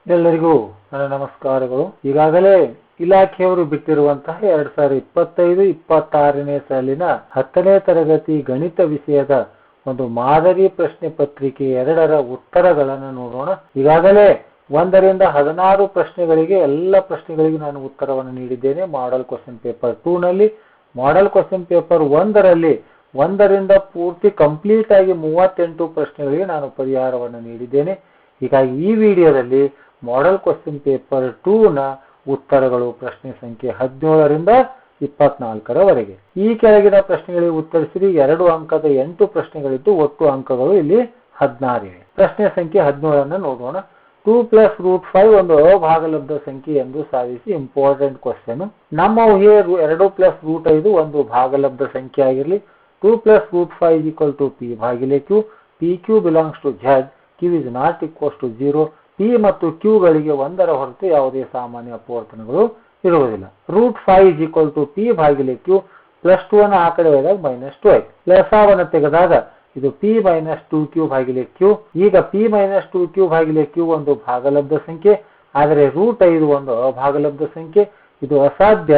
ಎಲ್ಲರಿಗೂ ನನ್ನ ನಮಸ್ಕಾರಗಳು. ಈಗಾಗಲೇ ಇಲಾಖೆಯವರು ಬಿಟ್ಟಿರುವಂತಹ 2025-26ನೇ ಸಾಲಿನ 10ನೇ ತರಗತಿ ಗಣಿತ ವಿಷಯದ ಒಂದು ಮಾದರಿ ಪ್ರಶ್ನೆ ಪತ್ರಿಕೆ 2ರ ಉತ್ತರಗಳನ್ನು ನೋಡೋಣ. ಈಗಾಗಲೇ 1ರಿಂದ 16 ಪ್ರಶ್ನೆಗಳಿಗೆ ಎಲ್ಲ ಪ್ರಶ್ನೆಗಳಿಗೆ ನಾನು ಉತ್ತರವನ್ನು ನೀಡಿದ್ದೇನೆ. ಮಾಡೆಲ್ ಕ್ವಶನ್ ಪೇಪರ್ 2 ನಲ್ಲಿ, ಮಾಡೆಲ್ ಕ್ವಶನ್ ಪೇಪರ್ 1ರಲ್ಲಿ 1ರಿಂದ ಪೂರ್ತಿ ಕಂಪ್ಲೀಟ್ ಆಗಿ 38 ಪ್ರಶ್ನೆಗಳಿಗೆ ನಾನು ಪರಿಹಾರವನ್ನು ನೀಡಿದ್ದೇನೆ. ಹೀಗಾಗಿ ಈ ವಿಡಿಯೋದಲ್ಲಿ ಮಾಡೆಲ್ ಕ್ವಶನ್ ಪೇಪರ್ 2ನ ಉತ್ತರಗಳು ಪ್ರಶ್ನೆ ಸಂಖ್ಯೆ 17ರಿಂದ 24ರವರೆಗೆ. ಈ ಕೆಳಗಿನ ಪ್ರಶ್ನೆಗಳಿಗೆ ಉತ್ತರಿಸಿರಿ. 2 ಅಂಕದ 8 ಪ್ರಶ್ನೆಗಳಿದ್ದು ಒಟ್ಟು ಅಂಕಗಳು ಇಲ್ಲಿ 16 ಇವೆ. ಪ್ರಶ್ನೆ ಸಂಖ್ಯೆ 17ಅನ್ನು ನೋಡೋಣ. 2 + √5 ಒಂದು ಅಭಾಗಲಬ್ಧ ಸಂಖ್ಯೆ ಎಂದು ಸಾಧಿಸಿ. Important question. ನಮ್ಮ ಊಹೆ 2 + √5 ಒಂದು ಭಾಗಲಬ್ಧ ಸಂಖ್ಯೆ ಆಗಿರಲಿ. 2 + √5 p/q. pq belongs to z. q is not equals to 0. p ಮತ್ತು q ಗಳಿಗೆ 1ರ ಹೊರತು ಯಾವುದೇ ಸಾಮಾನ್ಯ ಅಪವರ್ತನಗಳು ಇರುವುದಿಲ್ಲ. √5 p/q. +2 ಅನ್ನು ಆ ಕಡೆ ಹೋದಾಗ -2. ಲಸಾವನ್ನು ತೆಗೆದಾಗ ಇದು p - 2q/q. ಈಗ p - 2q/q ಒಂದು ಭಾಗಲಬ್ಧ ಸಂಖ್ಯೆ, ಆದರೆ √5 ಒಂದು ಅಭಾಗಲಬ್ಧ ಸಂಖ್ಯೆ. ಇದು ಅಸಾಧ್ಯ.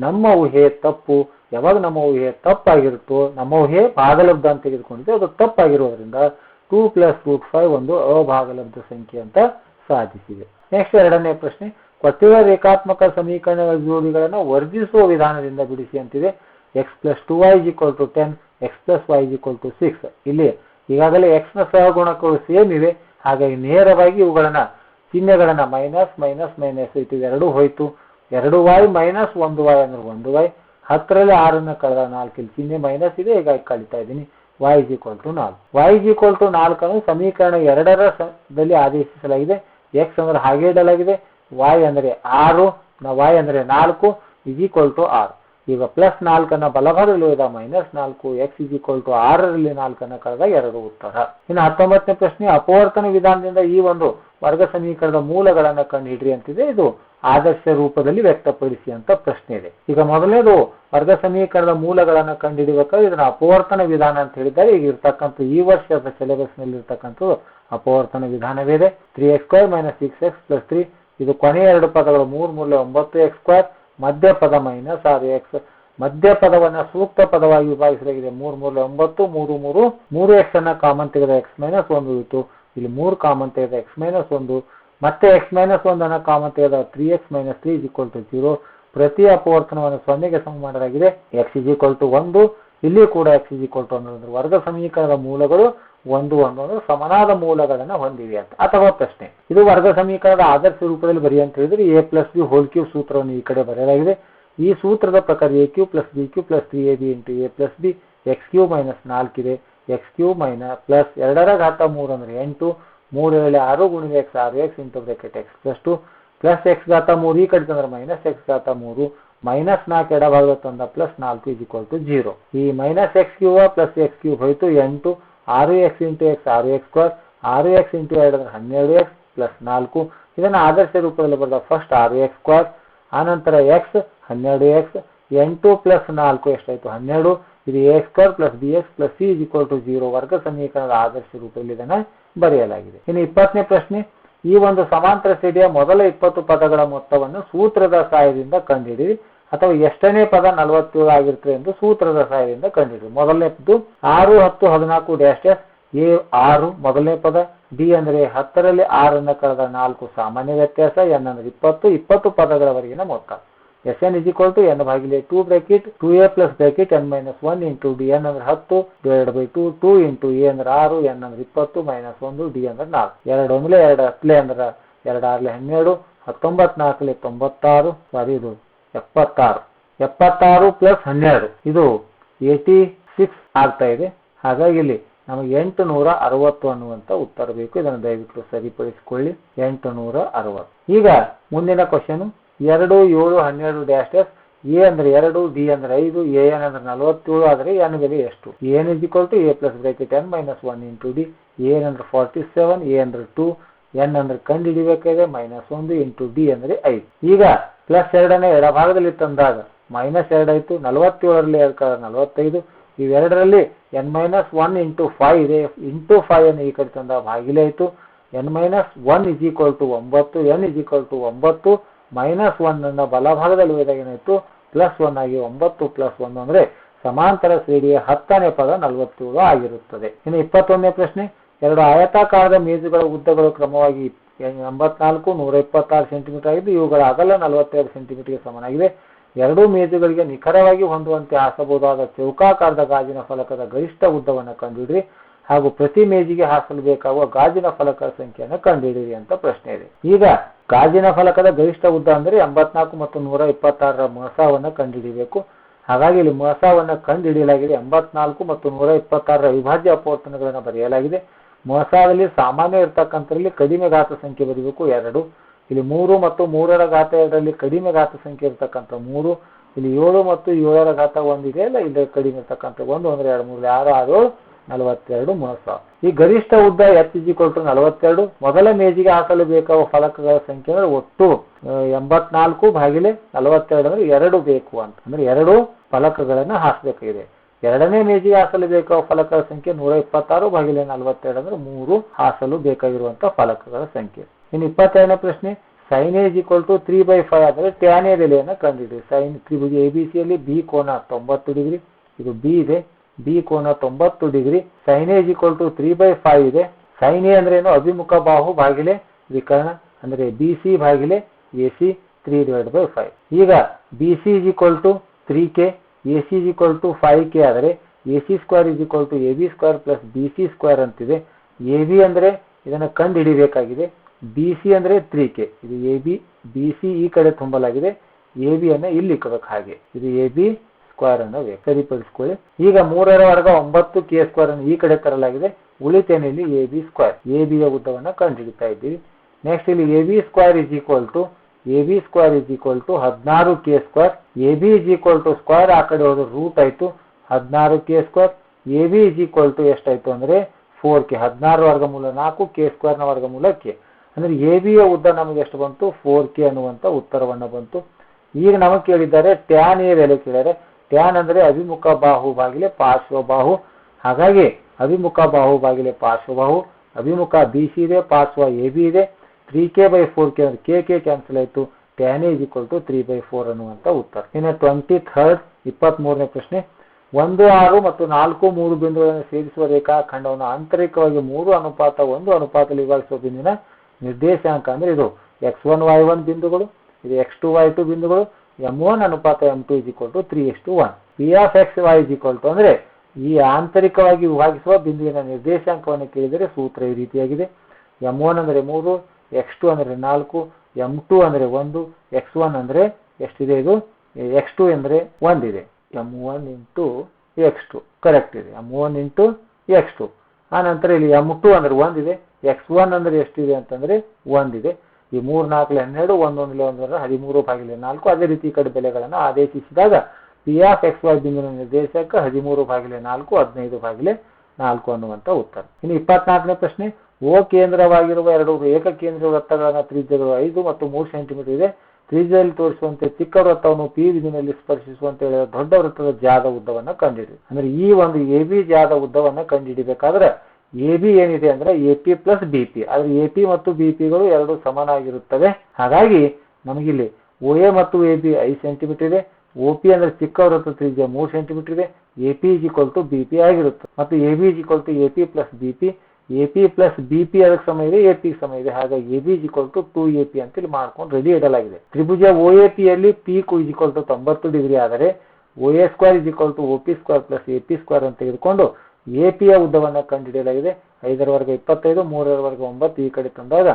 ನಮ್ಮ ಊಹೆ ತಪ್ಪು. ಯಾವಾಗ ನಮ್ಮ ಊಹೆ ತಪ್ಪಾಗಿರುತ್ತೋ, ನಮ್ಮ ಊಹೆ ಭಾಗಲಬ್ಧ ಅಂತ ತೆಗೆದುಕೊಂಡಿದೆ, ಅದು ತಪ್ಪಾಗಿರೋದ್ರಿಂದ 2 + √5 ಒಂದು ಅಭಾಗಲಬ್ಧ ಸಂಖ್ಯೆ ಅಂತ ಸಾಧಿಸಿದೆ. ನೆಕ್ಸ್ಟ್ 2ನೇ ಪ್ರಶ್ನೆ. ಕೊಟ್ಟಿರುವ ರೇಖಾತ್ಮಕ ಸಮೀಕರಣಗಳ ಜೋಡಿಗಳನ್ನು ವರ್ಜಿಸುವ ವಿಧಾನದಿಂದ ಬಿಡಿಸಿ ಅಂತಿದೆ. x + 2y = 10, x + y = 6. ಇಲ್ಲಿ ಈಗಾಗಲೇ x ನ ಸಹಗುಣಕಗಳು ಸೇಮ್ ಇವೆ. ಹಾಗಾಗಿ ನೇರವಾಗಿ ಇವುಗಳನ್ನ ಚಿಹ್ನೆಗಳನ್ನ ಮೈನಸ್ ಇವೆರಡೂ ಹೋಯ್ತು. 2y - 1y ಅಂದ್ರೆ 1y. 10ರಲ್ಲಿ 6ಅನ್ನು ಕಳೆದ 4, ಇಲ್ಲಿ ಚಿಹ್ನೆ ಮೈನಸ್ ಇದೆ, ಹೀಗಾಗಿ ಕಳಿತಾ ಇದ್ದೀನಿ. y = 4. y = 4 ಅನ್ನು ಸಮೀಕರಣ 2ರಲ್ಲಿ ಆದೇಶಿಸಲಾಗಿದೆ. x ಅಂದ್ರೆ ಹಾಗೆ ಇಡಲಾಗಿದೆ. y ಅಂದ್ರೆ 6, y ಅಂದ್ರೆ 4 = 6. ಈಗ +4 ಅನ್ನ ಬಲಭಾಗದಲ್ಲಿ ಹೋದ -4, x = 6ರಲ್ಲಿ 4ಅನ್ನು ಕಳೆದ 2 ಉತ್ತರ. ಇನ್ನು 19ನೇ ಪ್ರಶ್ನೆ. ಅಪವರ್ತನ ವಿಧಾನದಿಂದ ಈ ಒಂದು ವರ್ಗ ಸಮೀಕರಣದ ಮೂಲಗಳನ್ನು ಕಂಡುಹಿಡಿಯಿರಿ ಅಂತಿದೆ. ಇದು ಆದರ್ಶ ರೂಪದಲ್ಲಿ ವ್ಯಕ್ತಪಡಿಸಿ ಅಂತ ಪ್ರಶ್ನೆ ಇದೆ. ಈಗ ಮೊದಲನೇದು ವರ್ಗ ಸಮೀಕರಣದ ಮೂಲಗಳನ್ನು ಕಂಡುಹಿಡಿಯಬೇಕಾದ್ರೆ ಇದನ್ನ ಅಪವರ್ತನ ವಿಧಾನ ಅಂತ ಹೇಳಿದ್ದಾರೆ. ಈಗ ಇರ್ತಕ್ಕಂಥ ಈ ವರ್ಷದ ಸಿಲೆಬಸ್ ನಲ್ಲಿ ಇರ್ತಕ್ಕಂಥದ್ದು ಅಪವರ್ತನ ವಿಧಾನವಿದೆ. 3x² - 6x + 3. ಇದು ಕೊನೆಯ 2 ಪದಗಳು 3 × 9x², ಮಧ್ಯ ಪದ -6x. ಮಧ್ಯ ಪದವನ್ನ ಸೂಕ್ತ ಪದವಾಗಿ ವಿಭಾಗಿಸಲಾಗಿದೆ. 3 × 9, 3x ಅನ್ನ ಕಾಮನ್ ತೆಗೆದ x - 1 ಇತ್ತು. ಇಲ್ಲಿ 3 ಕಾಮನ್ ತೆಗೆದ x - 1, ಮತ್ತೆ x - 1 ಅನ್ನ ಕಾಮನ್ ತೆಗೆದ 3x - 3 = 0. ಪ್ರತಿ ಅಪವರ್ತನವನ್ನು 0ಗೆ ಸಮ ಮಾಡಲಾಗಿದೆ. x = 1. ಇಲ್ಲಿ ಕೂಡ x = 1. ವರ್ಗ ಸಮೀಕರಣದ ಮೂಲಗಳು 1 1 ಸಮನಾದ ಮೂಲಗಳನ್ನು ಹೊಂದಿವೆ ಅಂತ ಅಥವಾ ಪ್ರಶ್ನೆ. ಇದು ವರ್ಗ ಸಮೀಕರಣದ ಆದರ್ಶ ರೂಪದಲ್ಲಿ ಬರೆಯ ಅಂತ ಹೇಳಿದ್ರೆ a + b² ಸೂತ್ರವನ್ನು ಈ ಕಡೆ ಬರೆಯಲಾಗಿದೆ. ಈ ಸೂತ್ರದ ಪ್ರಕಾರ aq + bq + 3ab × a + b. x³ - 4 ಇದೆ. x³ - +2^3 ಅಂದ್ರೆ 8. 3ರಲ್ಲಿ 6 × x 6x × x + 2 +x^3 ಈ ಕಡೆ ತಂದ್ರೆ -x^3 -4 ಎಡಭಾಗದ ತಂದ +4 = 0. ಈ -x³ + x³ ಹೋಯ್ತು 8. 6x × x 6x², 6x × 2 ಅಂದ್ರೆ 12x +4. ಇದನ್ನು ಆದರ್ಶ ರೂಪದಲ್ಲಿ ಬರೆದ ಫಸ್ಟ್ 6x², ಆನಂತರ x 12x, 8 + 4 ಎಷ್ಟಾಯ್ತು 12. ಇದು a² + bx + c = 0. ವರ್ಗ ಸಮೀಕರಣದ ಆದರ್ಶ ರೂಪದಲ್ಲಿ ಇದನ್ನು ಬರೆಯಲಾಗಿದೆ. ಇನ್ನು 20ನೇ ಪ್ರಶ್ನೆ. ಈ ಒಂದು ಸಮಾಂತರ ಶ್ರೇಣಿಯ ಮೊದಲ 20 ಪದಗಳ ಮೊತ್ತವನ್ನು ಸೂತ್ರದ ಸಹಾಯದಿಂದ ಕಂಡುಹಿಡಿಯಿರಿ, ಅಥವಾ ಎಷ್ಟನೇ ಪದ 47 ಆಗಿರ್ತದೆ ಎಂದು ಸೂತ್ರದ ಸಹಾಯದಿಂದ ಕಂಡುಹಿಡಿಯಿರಿ. ಮೊದಲನೇದು 6, 10, 14 ಡ್ಯಾಶ್ a 6 ಮೊದಲನೇ ಪದ. d ಅಂದ್ರೆ 10ರಲ್ಲಿ 6ಅನ್ನು ಕಳೆದ 4 ಸಾಮಾನ್ಯ ವ್ಯತ್ಯಾಸ. n ಅಂದ್ರೆ 20 ಪದಗಳವರೆಗಿನ ಮೊತ್ತ. Sn = n/2 bracket 2a + bracket n - 1 × d. n ಅಂದ್ರೆ 10 / 2, 2 × a ಅಂದ್ರೆ 6, n ಅಂದ್ರೆ 20 - 1, d ಅಂದ್ರೆ 4. 2 1 2 10 ಅಂದ್ರೆ 2 6 12, 19 4 96, ಸಾರಿ ಇದು 76. 76 + 12 ಇದು 86 ಆಗ್ತಾ ಇದೆ. ಹಾಗಾಗಿ ಇಲ್ಲಿ ನಮಗೆ 860 ಅನ್ನುವಂತ ಉತ್ತರ ಬೇಕು. ಇದನ್ನು ದಯವಿಟ್ಟು ಸರಿಪಡಿಸಿಕೊಳ್ಳಿ. 860. ಈಗ ಮುಂದಿನ ಕ್ವಶನ್. 2 7 12 ಡ್ಯಾಶ್ a ಅಂದ್ರೆ 2, d ಅಂದ್ರೆ 5, an ಅಂದ್ರೆ 47, ಆದರೆ n ಬೆಲೆ ಎಷ್ಟು? an = a + bracket n - 1 × d. an ಅಂದ್ರೆ 47, a ಅಂದ್ರೆ 2, n ಅಂದ್ರೆ ಕಂಡುಹಿಡಿಯಬೇಕಾಗಿದೆ -1 × d ಅಂದ್ರೆ 5. ಈಗ +2 ಎಡಭಾಗದಲ್ಲಿ ತಂದಾಗ -2 ಆಯ್ತು. 47ರಲ್ಲಿ 2 ಕಳೆದ 45. ಇವೆರಡರಲ್ಲಿ n - 1 × 5 ಇದೆ. × 5 ಅನ್ನು ಈ ಕಡೆ ತಂದ ಭಾಗಿಲೆ ಆಯ್ತು. n-1 = 9, n = 9 -1 ಅನ್ನು ಬಲಭಾಗದಲ್ಲಿ ಹೋದಾಗ ಏನಾಯಿತು +1 ಆಗಿ 9 + 1 ಅಂದರೆ ಸಮಾಂತರ ಶ್ರೇಣಿಯ 10ನೇ ಪದ 47 ಆಗಿರುತ್ತದೆ. ಇನ್ನು 21ನೇ ಪ್ರಶ್ನೆ, ಎರಡು ಆಯತಾಕಾರದ ಮೇಜುಗಳ ಉದ್ದಗಳು ಕ್ರಮವಾಗಿ 84, 126 ಸೆಂಟಿಮೀಟರ್ ಆಗಿದ್ದು ಇವುಗಳ ಅಗಲ 42 ಸೆಂಟಿಮೀಟರ್ಗೆ ಸಮನಾಗಿದೆ. ಎರಡೂ ಮೇಜುಗಳಿಗೆ ನಿಖರವಾಗಿ ಹೊಂದುವಂತೆ ಹಾಸಬಹುದಾದ ಚೌಕಾಕಾರದ ಗಾಜಿನ ಫಲಕದ ಗರಿಷ್ಠ ಉದ್ದವನ್ನು ಕಂಡುಹಿಡಿಯಿರಿ ಹಾಗೂ ಪ್ರತಿ ಮೇಜಿಗೆ ಹಾಸಲು ಬೇಕಾಗುವ ಗಾಜಿನ ಫಲಕದ ಸಂಖ್ಯೆಯನ್ನು ಕಂಡುಹಿಡಿಯಿರಿ ಅಂತ ಪ್ರಶ್ನೆ ಇದೆ. ಈಗ ಗಾಜಿನ ಫಲಕದ ಗರಿಷ್ಠ ಉದ್ದ ಅಂದರೆ 84 ಮತ್ತು 126ರ ಮೊಸಾವನ್ನು ಕಂಡುಹಿಡಿಯಬೇಕು. ಹಾಗಾಗಿ ಇಲ್ಲಿ ಮೊಸಾವನ್ನು ಕಂಡುಹಿಡಿಯಲಾಗಿದೆ. 84 ಮತ್ತು 126ರ ವಿಭಾಜ್ಯ ಅಪವರ್ತನಗಳನ್ನು ಬರೆಯಲಾಗಿದೆ. ಮೊಸಾದಲ್ಲಿ ಸಾಮಾನ್ಯ ಇರತಕ್ಕಂಥರಲ್ಲಿ ಕಡಿಮೆ ಘಾತ ಸಂಖ್ಯೆ ಬರೀಬೇಕು 2. ಇಲ್ಲಿ 3 ಮತ್ತು 3ರ ಘಾತ 2ರಲ್ಲಿ ಕಡಿಮೆ ಘಾತ ಸಂಖ್ಯೆ ಇರತಕ್ಕಂಥ 3. ಇಲ್ಲಿ 7 ಮತ್ತು 7ರ ಘಾತ 1 ಇದೆ ಅಲ್ಲ, ಇಲ್ಲಿ ಕಡಿಮೆ ಇರತಕ್ಕಂಥ 1 ಅಂದರೆ 2, 3, 6, 6, 42 ಮೊಸ. ಈ ಗರಿಷ್ಠ ಉದ್ದ h = 42. ಮೊದಲ ಮೇಜಿಗೆ ಹಾಕಲು ಬೇಕಾಗುವ ಫಲಕಗಳ ಸಂಖ್ಯೆ ಅಂದ್ರೆ ಒಟ್ಟು 84/42 ಅಂದ್ರೆ 2 ಬೇಕು ಅಂತ, ಅಂದ್ರೆ 2 ಫಲಕಗಳನ್ನು ಹಾಕಬೇಕಾಗಿದೆ. ಎರಡನೇ ಮೇಜಿಗೆ ಹಾಸಲು ಬೇಕಾಗುವ ಫಲಕಗಳ ಸಂಖ್ಯೆ 126/42 ಅಂದ್ರೆ 3 ಹಾಸಲು ಬೇಕಾಗಿರುವಂತಹ ಫಲಕಗಳ ಸಂಖ್ಯೆ. ಇನ್ನು 22ನೇ ಪ್ರಶ್ನೆ, sin A = 3/5 ಆದರೆ tan A ಬೆಲೆಯನ್ನು ಕಂಡುಹಿಡಿಯಿರಿ. sin ತ್ರಿಭುಜ ABCಯಲ್ಲಿ B ಕೋನ 90 ಡಿಗ್ರಿ, ಇದು B ಇದೆ, B ಕೋನ 90 ಡಿಗ್ರಿ. sin A = 3/5 ಇದೆ. sin A ಅಂದ್ರೆ ಏನು? ಅಭಿಮುಖ ಬಾಹು ಭಾಗಿಲೆ ವಿಕರ್ಣ ಅಂದ್ರೆ BC ಭಾಗಿಲೆ AC 3/5. ಈಗ BC = 3K, AC = 5K ಆದರೆ AC² = AB² + BC² ಅಂತಿದೆ. AB ಅಂದ್ರೆ ಇದನ್ನು ಕಂಡು ಹಿಡಿಯಬೇಕಾಗಿದೆ. BC ಅಂದ್ರೆ 3K, ಇದು AB, BC ಈ ಕಡೆ ತುಂಬಲಾಗಿದೆ, AB ಅನ್ನು ಇಲ್ಲಿ ಇಕ್ಕಬೇಕು, ಹಾಗೆ ಇದು AB² ಅನ್ನು ಸರಿಪಡಿಸಿಕೊಳ್ಳಿ. ಈಗ 3ರ ವರ್ಗ 9K² ಅನ್ನು ಈ ಕಡೆ ತರಲಾಗಿದೆ, ಉಳಿತೇನೆ ಇಲ್ಲಿ AB². ABಯ ಉದ್ದವನ್ನು ಕಂಡು ಹಿಡಿತಾ ಇದ್ದೀವಿ. ನೆಕ್ಸ್ಟ್ ಇಲ್ಲಿ AB² = 16K². AB ಸ್ಕ್ವೇರ್ ಆ ಕಡೆ ಹೋದ್ರೆ ರೂಟ್ ಆಯ್ತು 16K². AB ಎಷ್ಟಾಯ್ತು ಅಂದ್ರೆ 4K. 16 ವರ್ಗಮೂಲ 4, K² ನ ವರ್ಗಮೂಲ K ಅಂದ್ರೆ ABಯ ಉದ್ದ ನಮಗೆ ಎಷ್ಟು ಬಂತು? 4K ಅನ್ನುವಂತ ಉತ್ತರವನ್ನು ಬಂತು. ಈಗ ನಮಗೆ ಕೇಳಿದ್ದಾರೆ tan A ಬೆಲೆ ಕೇಳಿದರೆ. tan ಅಂದ್ರೆ ಅಭಿಮುಖ ಬಾಹು ಭಾಗಿಲೆ ಪಾರ್ಶ್ವ ಬಾಹು. ಹಾಗಾಗಿ ಅಭಿಮುಖ ಬಾಹು ಭಾಗಿಲೆ ಪಾರ್ಶ್ವ ಬಾಹು, ಅಭಿಮುಖ BC ಇದೆ, ಪಾರ್ಶ್ವ AB ಇದೆ. 3K/4K ಅಂದ್ರೆ KK ಕ್ಯಾನ್ಸಲ್ ಆಯ್ತು. tan A = 3/4 ಅನ್ನುವಂತ ಉತ್ತರ. ಇನ್ನು 23ನೇ ಪ್ರಶ್ನೆ, 1, 6 ಮತ್ತು 4, 3 ಬಿಂದುಗಳನ್ನು ಸೇರಿಸುವ ರೇಖಾಖಂಡವನ್ನು ಆಂತರಿಕವಾಗಿ 3:1 ವಿಭಾಗಿಸುವ ಬಿಂದುವಿನ ನಿರ್ದೇಶಾಂಕ ಅಂದ್ರೆ ಇದು x1 y1 ಬಿಂದುಗಳು, ಇದು x2 y2 ಬಿಂದುಗಳು. m1:m2 = 3:1. P(x, y) ಅಂದ್ರೆ ಈ ಆಂತರಿಕವಾಗಿ ವಿಭಾಗಿಸುವ ಬಿಂದುವಿನ ನಿರ್ದೇಶಾಂಕವನ್ನು ಕೇಳಿದರೆ ಸೂತ್ರ ಈ ರೀತಿಯಾಗಿದೆ. m1 ಅಂದ್ರೆ 3, x2 ಅಂದ್ರೆ 4, m2 ಅಂದ್ರೆ 1, x1 ಅಂದ್ರೆ ಎಷ್ಟಿದೆ? ಇದು x2 ಅಂದ್ರೆ 1 ಇದೆ. m1 × x2 ಕರೆಕ್ಟ್ ಇದೆ, m1 × x2. ಆ ನಂತರ ಇಲ್ಲಿ m2 ಅಂದ್ರೆ 1 ಇದೆ, x1 ಅಂದ್ರೆ ಎಷ್ಟಿದೆ ಅಂತಂದ್ರೆ 1 ಇದೆ. ಈ 3, 4, 12, 1, 1, 1 13/4. ಅದೇ ರೀತಿ ಈ ಕಡೆ ಬೆಲೆಗಳನ್ನು ಆದೇಶಿಸಿದಾಗ P(x, y) ಬಿಂದುವಿನ ನಿರ್ದೇಶಕ 13/4, 15/4 ಅನ್ನುವಂತ ಉತ್ತರ. ಇನ್ನು 24ನೇ ಪ್ರಶ್ನೆ, O ಕೇಂದ್ರವಾಗಿರುವ ಎರಡು ಏಕಕೇಂದ್ರ ವೃತ್ತಗಳ ತ್ರಿಜ್ಯಗಳು 5 ಮತ್ತು 3 ಸೆಂಟಿಮೀಟರ್ ಇದೆ. ತ್ರಿಜ್ಯದಲ್ಲಿ ತೋರಿಸುವಂತೆ ಚಿಕ್ಕ ವೃತ್ತವನ್ನು P ಬಿಂದುವಿನಲ್ಲಿ ಸ್ಪರ್ಶಿಸುವಂತೆ ಹೇಳಿದ ದೊಡ್ಡ ವೃತ್ತದ ಜಾದ ಉದ್ದವನ್ನು ಕಂಡುಹಿಡಿ. ಅಂದ್ರೆ ಈ ಒಂದು AB ಜಾದ ಉದ್ದವನ್ನು ಕಂಡುಹಿಡಿಬೇಕಾದ್ರೆ AB ಏನಿದೆ ಅಂದ್ರೆ AP + BP. ಆದ್ರೆ AP ಮತ್ತು BP ಗಳು ಎರಡು ಸಮನಾಗಿರುತ್ತವೆ. ಹಾಗಾಗಿ ನಮಗಿಲ್ಲಿ OA ಮತ್ತು AB 5 ಸೆಂಟಿಮೀಟರ್ ಇದೆ. OP ಅಂದ್ರೆ ಚಿಕ್ಕ ವೃತ್ತ ತ್ರಿಜ್ಯ 3 ಸೆಂಟಿಮೀಟರ್ ಇದೆ. AP = BP ಆಗಿರುತ್ತೆ. ಮತ್ತು AB = AP + BP. AP + BP ಅದಕ್ಕೆ ಸಮ ಇದೆ, AP ಸಮ ಇದೆ. ಹಾಗಾಗಿ AB = 2AP ಅಂತ ಇಲ್ಲಿ ಮಾಡ್ಕೊಂಡು ರೆಡಿ ಇಡಲಾಗಿದೆ. ತ್ರಿಭುಜ OAP ಯಲ್ಲಿ P = 90 ಡಿಗ್ರಿ ಆದರೆ OA² = OP² + AP² ಅಂತ ತೆಗೆದುಕೊಂಡು AP ಯ ಉದ್ದವನ್ನು ಕಂಡುಹಿಡಿಯಲಾಗಿದೆ. 5ರ ವರ್ಗ 25, 3ರ ವರ್ಗ 9 ಈ ಕಡೆ ತಂದಾಗ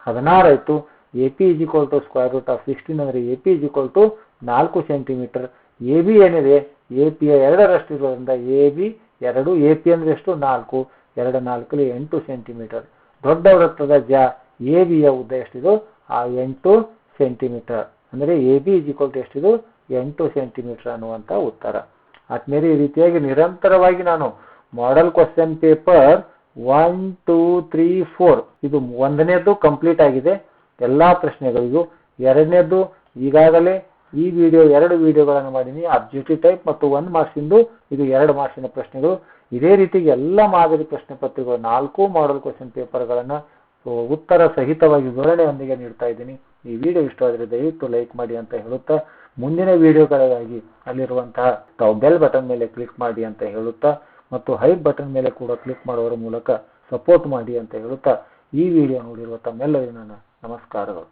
16 ಆಯ್ತು. AP √16 ಅಂದ್ರೆ AP = 4 ಸೆಂಟಿಮೀಟರ್. AB ಏನಿದೆ AP ಯ 2ರಷ್ಟು ಇರೋದ್ರಿಂದ AB 2, AP ಅಂದ್ರೆ ಎಷ್ಟು? 4, 2, 4 8 ಸೆಂಟಿಮೀಟರ್. ದೊಡ್ಡ ವೃತ್ತದ AB ಯ ಉದ್ದ ಎಷ್ಟಿದು? 8 ಸೆಂಟಿಮೀಟರ್. ಅಂದ್ರೆ AB = ಎಷ್ಟಿದು? 8 ಸೆಂಟಿಮೀಟರ್ ಅನ್ನುವಂತ ಉತ್ತರ. ಆದ್ಮೇಲೆ ಈ ರೀತಿಯಾಗಿ ನಿರಂತರವಾಗಿ ನಾನು ಮಾಡೆಲ್ ಕ್ವೆಶ್ಚನ್ ಪೇಪರ್ 1, 2, 3, 4 ಇದು 1ನೇದು ಕಂಪ್ಲೀಟ್ ಆಗಿದೆ ಎಲ್ಲಾ ಪ್ರಶ್ನೆಗಳಿಗೂ. 2ನೇದು ಈಗಾಗಲೇ ಈ ವಿಡಿಯೋ 2 ವಿಡಿಯೋಗಳನ್ನು ಮಾಡೀನಿ. ಆಬ್ಜೆಕ್ಟಿವ್ ಟೈಪ್ ಮತ್ತು 1 ಮಾರ್ಕ್ಸಿಂದು, ಇದು 2 ಮಾರ್ಕ್ಸಿನ ಪ್ರಶ್ನೆಗಳು. ಇದೇ ರೀತಿ ಎಲ್ಲ ಮಾದರಿ ಪ್ರಶ್ನೆ ಪತ್ರಿಕೆಗಳು 4 ಮಾಡೆಲ್ ಕ್ವೆಶ್ಚನ್ ಪೇಪರ್ಗಳನ್ನು ಉತ್ತರ ಸಹಿತವಾಗಿ ವಿವರಣೆಯೊಂದಿಗೆ ನೀಡ್ತಾ ಇದ್ದೀನಿ. ಈ ವಿಡಿಯೋ ಇಷ್ಟವಾದರೆ ದಯವಿಟ್ಟು ಲೈಕ್ ಮಾಡಿ ಅಂತ ಹೇಳುತ್ತಾ, ಮುಂದಿನ ವಿಡಿಯೋಗಳಿಗಾಗಿ ಅಲ್ಲಿರುವಂತಹ ತಾವು ಬೆಲ್ ಬಟನ್ ಮೇಲೆ ಕ್ಲಿಕ್ ಮಾಡಿ ಅಂತ ಹೇಳುತ್ತಾ, ಮತ್ತು ಹೈಪ್ ಬಟನ್ ಮೇಲೆ ಕೂಡ ಕ್ಲಿಕ್ ಮಾಡುವ ಮೂಲಕ ಸಪೋರ್ಟ್ ಮಾಡಿ ಅಂತ ಹೇಳುತ್ತಾ, ಈ ವಿಡಿಯೋ ನೋಡಿರುವ ತಮ್ಮೆಲ್ಲರಿಗೂ ನನ್ನ ನಮಸ್ಕಾರಗಳು.